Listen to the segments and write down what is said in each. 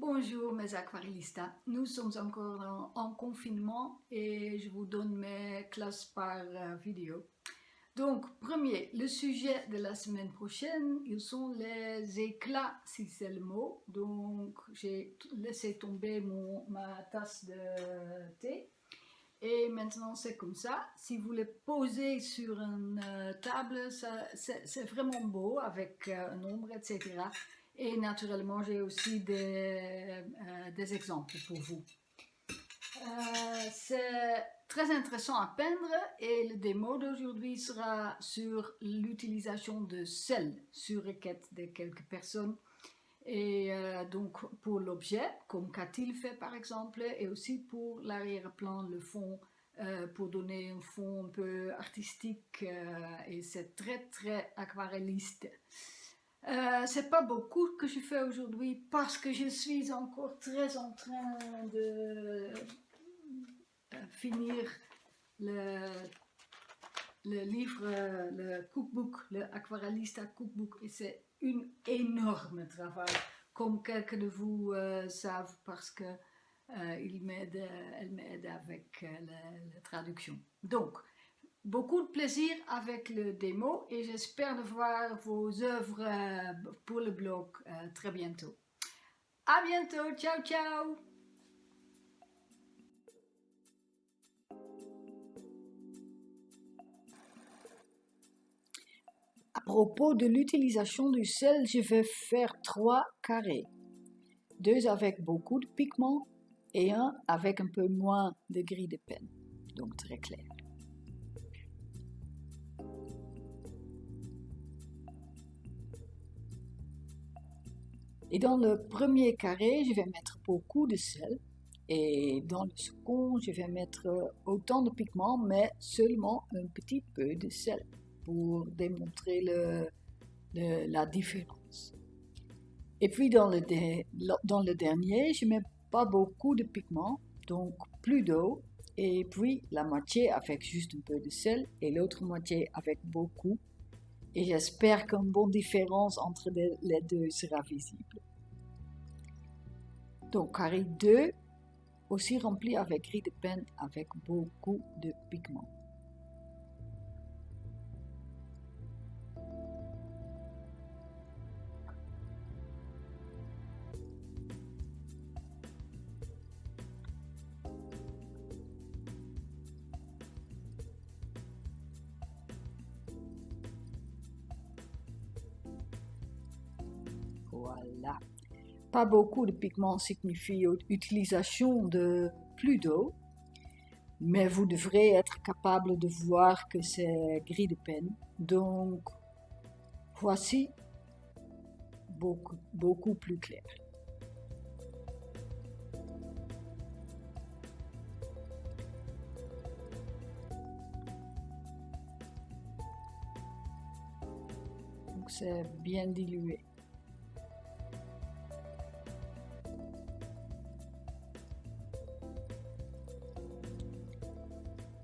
Bonjour mes aquarellistas, nous sommes encore en confinement et je vous donne mes classes par vidéo. Donc, premier, le sujet de la semaine prochaine, ils sont les éclats, si c'est le mot. Donc, j'ai laissé tomber ma tasse de thé. Et maintenant, c'est comme ça. Si vous les posez sur une table, c'est vraiment beau avec un ombre, etc. Et naturellement, j'ai aussi des exemples pour vous. C'est très intéressant à peindre et le démo d'aujourd'hui sera sur l'utilisation de sel sur requête de quelques personnes. Et donc pour l'objet, comme qu'a-t-il fait par exemple, et aussi pour l'arrière-plan, le fond, pour donner un fond un peu artistique, et c'est très très aquarelliste. C'est pas beaucoup que je fais aujourd'hui parce que je suis encore très en train de finir le livre, le cookbook, le Aquarellista cookbook, et c'est un énorme travail, comme quelques de vous savent, parce que elle m'aide avec la traduction. Donc, beaucoup de plaisir avec le démo et j'espère de voir vos œuvres pour le blog très bientôt. À bientôt, ciao ciao! À propos de l'utilisation du sel, je vais faire 3 carrés. 2 avec beaucoup de pigments et 1 avec un peu moins de gris de peine, donc très clair. Et dans le premier carré, je vais mettre beaucoup de sel. Et dans le second, je vais mettre autant de pigments, mais seulement un petit peu de sel pour démontrer la différence. Et puis dans le dernier, je ne mets pas beaucoup de pigments, donc plus d'eau, et puis la moitié avec juste un peu de sel et l'autre moitié avec beaucoup. Et j'espère qu'une bonne différence entre les deux sera visible. Donc carré 2, aussi rempli avec gris de peine avec beaucoup de pigments. Voilà. Pas beaucoup de pigments signifie utilisation de plus d'eau, mais vous devrez être capable de voir que c'est gris de peine. Donc, voici beaucoup plus clair. Donc, c'est bien dilué.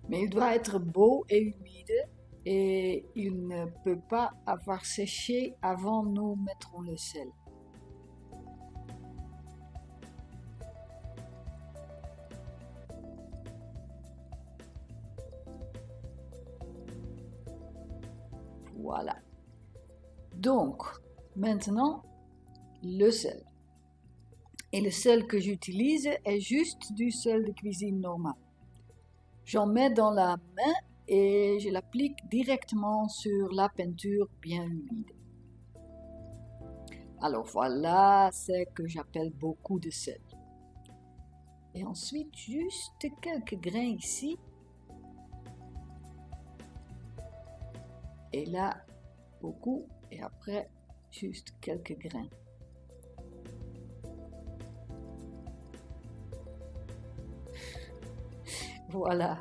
Mais il doit être beau et humide et il ne peut pas avoir séché avant nous mettrons le sel. Voilà. Donc, maintenant, le sel. Et le sel que j'utilise est juste du sel de cuisine normal. J'en mets dans la main et je l'applique directement sur la peinture bien humide. Alors voilà ce que j'appelle beaucoup de sel. Et ensuite, juste quelques grains ici. Et là, beaucoup. Et après, juste quelques grains. Voilà.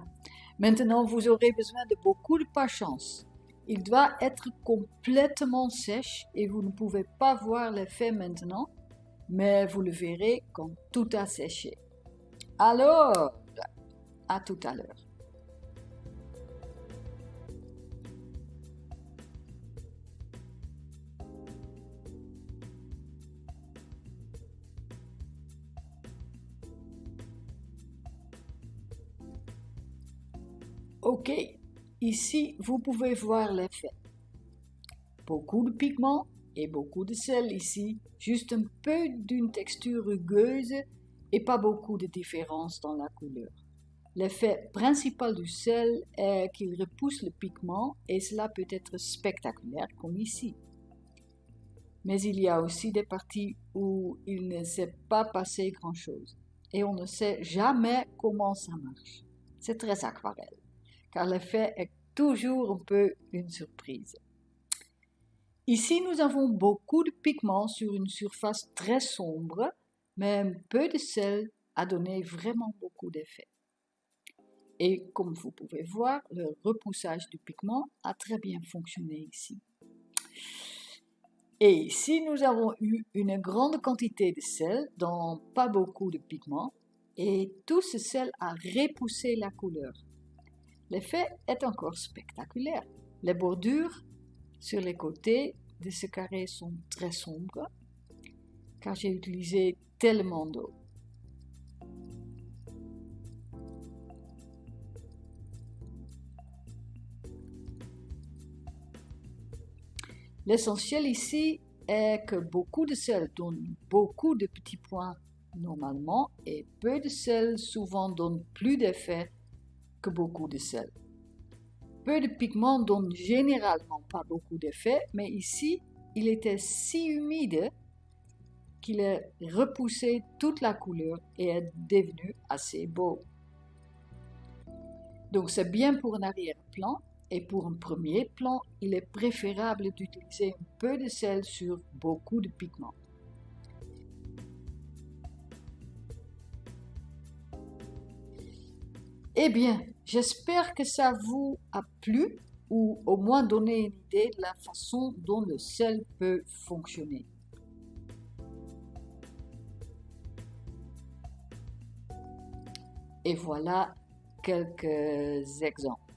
Maintenant, vous aurez besoin de beaucoup de patience. Il doit être complètement sèche et vous ne pouvez pas voir l'effet maintenant, mais vous le verrez quand tout a séché. Alors, à tout à l'heure. Ok, ici vous pouvez voir l'effet. Beaucoup de pigments et beaucoup de sel ici, juste un peu d'une texture rugueuse et pas beaucoup de différence dans la couleur. L'effet principal du sel est qu'il repousse le pigment et cela peut être spectaculaire comme ici. Mais il y a aussi des parties où il ne s'est pas passé grand-chose et on ne sait jamais comment ça marche. C'est très aquarelle, car l'effet est toujours un peu une surprise. Ici, nous avons beaucoup de pigments sur une surface très sombre, mais un peu de sel a donné vraiment beaucoup d'effet. Et comme vous pouvez voir, le repoussage du pigment a très bien fonctionné ici. Et ici, nous avons eu une grande quantité de sel dans pas beaucoup de pigments, et tout ce sel a repoussé la couleur. L'effet est encore spectaculaire. Les bordures sur les côtés de ce carré sont très sombres, car j'ai utilisé tellement d'eau. L'essentiel ici est que beaucoup de sel donne beaucoup de petits points normalement et peu de sel souvent donne plus d'effet que beaucoup de sel. Peu de pigments donnent généralement pas beaucoup d'effet, mais ici, il était si humide qu'il a repoussé toute la couleur et est devenu assez beau. Donc c'est bien pour un arrière-plan. Et pour un premier plan, il est préférable d'utiliser un peu de sel sur beaucoup de pigments. Eh bien, j'espère que ça vous a plu ou au moins donné une idée de la façon dont le sel peut fonctionner. Et voilà quelques exemples.